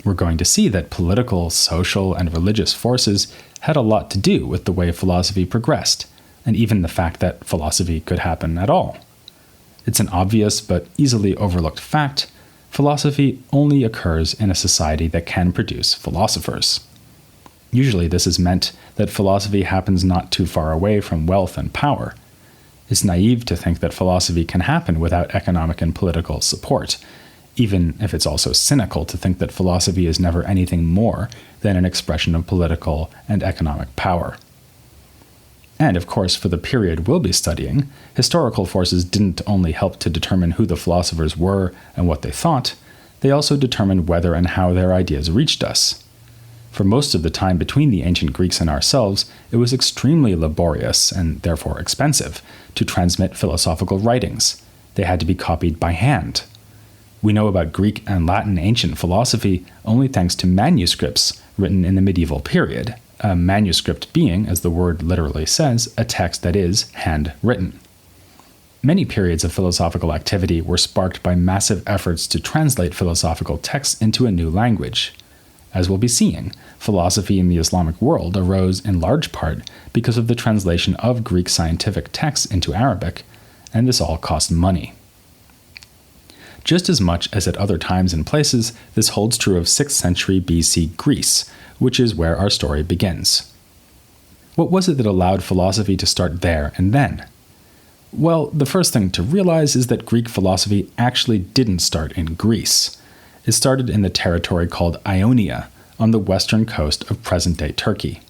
We're going to see that political, social, and religious forces had a lot to do with the way philosophy progressed, and even the fact that philosophy could happen at all. It's an obvious but easily overlooked fact: philosophy only occurs in a society that can produce philosophers. Usually this is meant that philosophy happens not too far away from wealth and power. It's naive to think that philosophy can happen without economic and political support, even if it's also cynical to think that philosophy is never anything more than an expression of political and economic power. And of course, for the period we'll be studying, historical forces didn't only help to determine who the philosophers were and what they thought, they also determined whether and how their ideas reached us. For most of the time between the ancient Greeks and ourselves, it was extremely laborious, and therefore expensive, to transmit philosophical writings. They had to be copied by hand. We know about Greek and Latin ancient philosophy only thanks to manuscripts written in the medieval period, a manuscript being, as the word literally says, a text that is handwritten. Many periods of philosophical activity were sparked by massive efforts to translate philosophical texts into a new language. As we'll be seeing, philosophy in the Islamic world arose in large part because of the translation of Greek scientific texts into Arabic, and this all cost money. Just as much as at other times and places, this holds true of 6th century BC Greece, which is where our story begins. What was it that allowed philosophy to start there and then? Well, the first thing to realize is that Greek philosophy actually didn't start in Greece. It started in the territory called Ionia, on the western coast of present-day Turkey.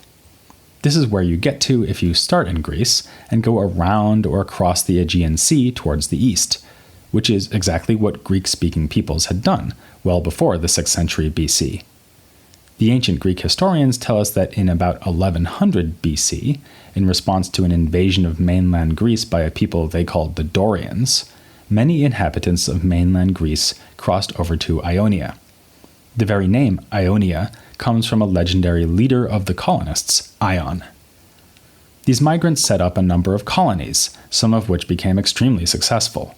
This is where you get to if you start in Greece and go around or across the Aegean Sea towards the east, which is exactly what Greek-speaking peoples had done well before the 6th century BC. The ancient Greek historians tell us that in about 1100 BC, in response to an invasion of mainland Greece by a people they called the Dorians, many inhabitants of mainland Greece crossed over to Ionia. The very name Ionia comes from a legendary leader of the colonists, Ion. These migrants set up a number of colonies, some of which became extremely successful.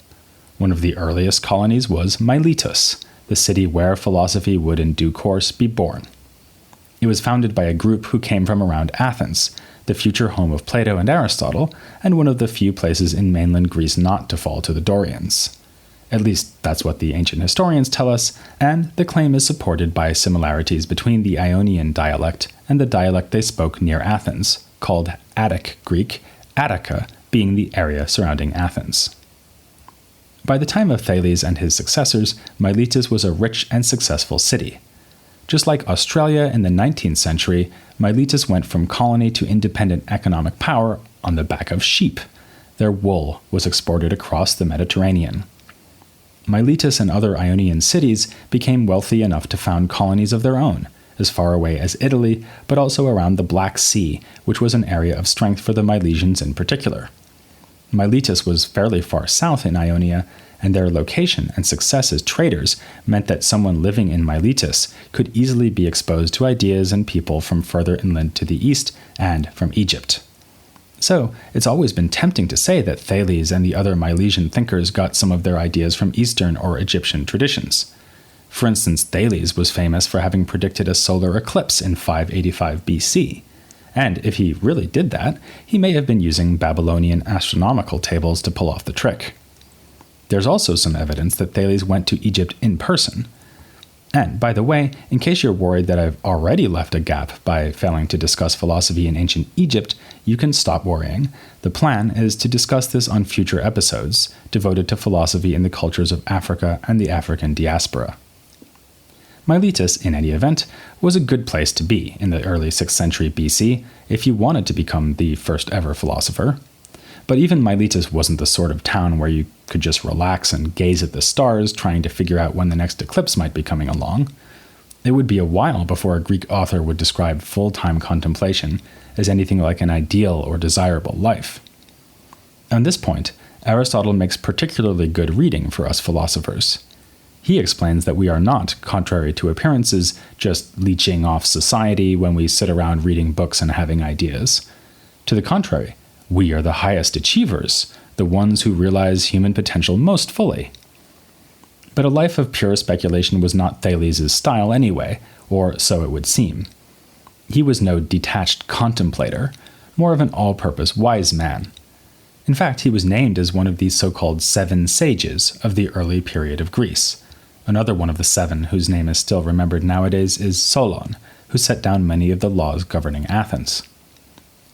One of the earliest colonies was Miletus, the city where philosophy would in due course be born. It was founded by a group who came from around Athens, the future home of Plato and Aristotle, and one of the few places in mainland Greece not to fall to the Dorians. At least that's what the ancient historians tell us, and the claim is supported by similarities between the Ionian dialect and the dialect they spoke near Athens, called Attic Greek, Attica being the area surrounding Athens. By the time of Thales and his successors, Miletus was a rich and successful city. Just like Australia in the 19th century, Miletus went from colony to independent economic power on the back of sheep. Their wool was exported across the Mediterranean. Miletus and other Ionian cities became wealthy enough to found colonies of their own, as far away as Italy, but also around the Black Sea, which was an area of strength for the Milesians in particular. Miletus was fairly far south in Ionia, and their location and success as traders meant that someone living in Miletus could easily be exposed to ideas and people from further inland to the east and from Egypt. So, it's always been tempting to say that Thales and the other Milesian thinkers got some of their ideas from Eastern or Egyptian traditions. For instance, Thales was famous for having predicted a solar eclipse in 585 BC. And if he really did that, he may have been using Babylonian astronomical tables to pull off the trick. There's also some evidence that Thales went to Egypt in person. And, by the way, in case you're worried that I've already left a gap by failing to discuss philosophy in ancient Egypt, you can stop worrying. The plan is to discuss this on future episodes, devoted to philosophy in the cultures of Africa and the African diaspora. Miletus, in any event, was a good place to be in the early 6th century BC if you wanted to become the first ever philosopher. But even Miletus wasn't the sort of town where you could just relax and gaze at the stars trying to figure out when the next eclipse might be coming along. It would be a while before a Greek author would describe full-time contemplation as anything like an ideal or desirable life. On this point, Aristotle makes particularly good reading for us philosophers. He explains that we are not, contrary to appearances, just leeching off society when we sit around reading books and having ideas. To the contrary, we are the highest achievers, the ones who realize human potential most fully. But a life of pure speculation was not Thales' style anyway, or so it would seem. He was no detached contemplator, more of an all-purpose wise man. In fact, he was named as one of these so-called 7 sages of the early period of Greece. Another one of the 7, whose name is still remembered nowadays, is Solon, who set down many of the laws governing Athens.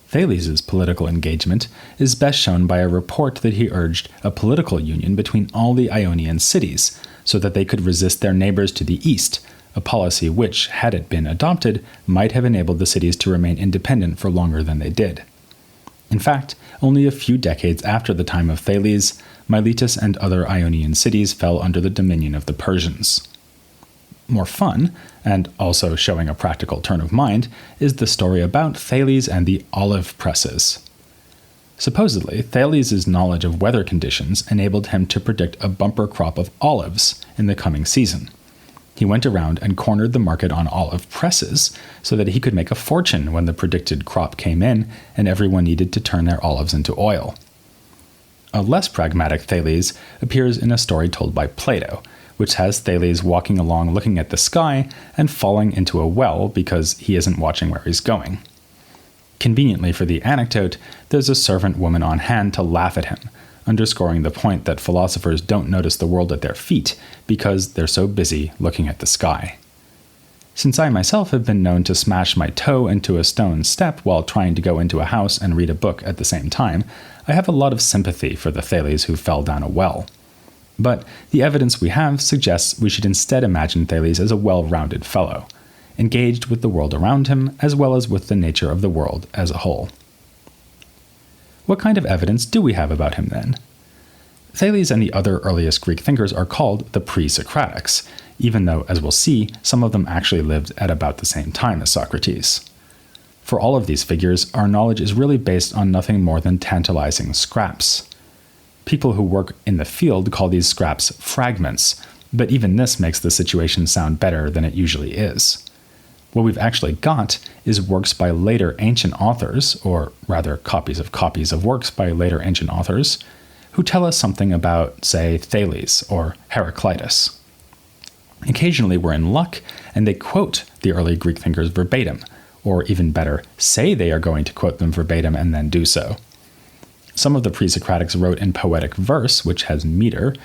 Thales' political engagement is best shown by a report that he urged a political union between all the Ionian cities, so that they could resist their neighbors to the east, a policy which, had it been adopted, might have enabled the cities to remain independent for longer than they did. In fact, only a few decades after the time of Thales, Miletus and other Ionian cities fell under the dominion of the Persians. More fun, and also showing a practical turn of mind, is the story about Thales and the olive presses. Supposedly, Thales' knowledge of weather conditions enabled him to predict a bumper crop of olives in the coming season. He went around and cornered the market on olive presses so that he could make a fortune when the predicted crop came in and everyone needed to turn their olives into oil. A less pragmatic Thales appears in a story told by Plato, which has Thales walking along looking at the sky and falling into a well because he isn't watching where he's going. Conveniently for the anecdote, there's a servant woman on hand to laugh at him, underscoring the point that philosophers don't notice the world at their feet because they're so busy looking at the sky. Since I myself have been known to smash my toe into a stone step while trying to go into a house and read a book at the same time, I have a lot of sympathy for the Thales who fell down a well. But the evidence we have suggests we should instead imagine Thales as a well-rounded fellow, engaged with the world around him as well as with the nature of the world as a whole. What kind of evidence do we have about him then? Thales and the other earliest Greek thinkers are called the Presocratics, even though, as we'll see, some of them actually lived at about the same time as Socrates. For all of these figures, our knowledge is really based on nothing more than tantalizing scraps. People who work in the field call these scraps fragments, but even this makes the situation sound better than it usually is. What we've actually got is works by later ancient authors, or rather copies of works by later ancient authors, who tell us something about, say, Thales or Heraclitus. Occasionally we're in luck, and they quote the early Greek thinkers verbatim, or even better, say they are going to quote them verbatim and then do so. Some of the Presocratics wrote in poetic verse, which has meter,